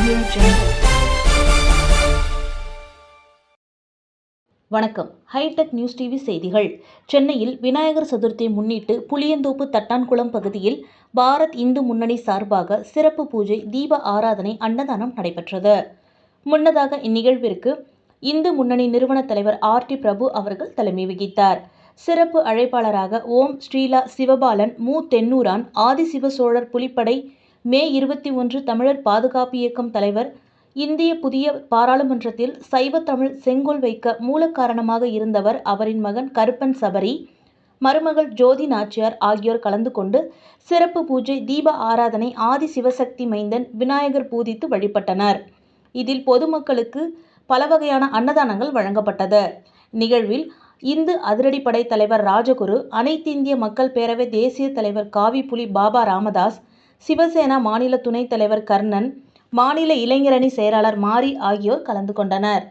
Audio Jungle. வணக்கம். Hitech news TV செய்திகள். சென்னையில் விநாயகர் சதுர்த்தியை முன்னிட்டு புளியந்தோப்பு தட்டான்குளம் பகுதியில் பாரத் இந்து முன்னணி சார்பாக சிறப்பு பூஜை, தீப ஆராதனை, அன்னதானம் நடைபெற்றது. முன்னதாக இந்நிகழ்விற்கு இந்து முன்னணி நிறுவன தலைவர் ஆர்.டி. பிரபு அவர்கள் தலைமை வகித்தார். சிறப்பு அழைப்பாளராக ஓம் ஸ்ரீலா சிவபாலன், மு. தென்னூரான், ஆதிசிவ சோழர் புலிப்படை, மே 21 தமிழர் பாதுகாப்பு இயக்கம் தலைவர், இந்திய புதிய பாராளுமன்றத்தில் சைவ தமிழ் செங்கோல் வைக்க மூல காரணமாக இருந்தவர் அவரின் மகன் கருப்பன் சபரி, மருமகள் ஜோதி நாச்சியார் ஆகியோர் கலந்து கொண்டு சிறப்பு பூஜை, தீப ஆராதனை, ஆதி சிவசக்தி மைந்தன் விநாயகர் பூஜித்து வழிபட்டனர். இதில் பொதுமக்களுக்கு பல வகையான அன்னதானங்கள் வழங்கப்பட்டது. நிகழ்வில் இந்து அதிரடிப்படை தலைவர் ராஜகுரு, அனைத்திந்திய மக்கள் பேரவை தேசிய தலைவர் காவிப்புலி பாபா ராமதாஸ், சிவசேனா மாநில துணைத் தலைவர் கர்ணன், மாநில இளைஞரணி செயலாளர் மாரி ஆகியோர் கலந்து கொண்டனர்.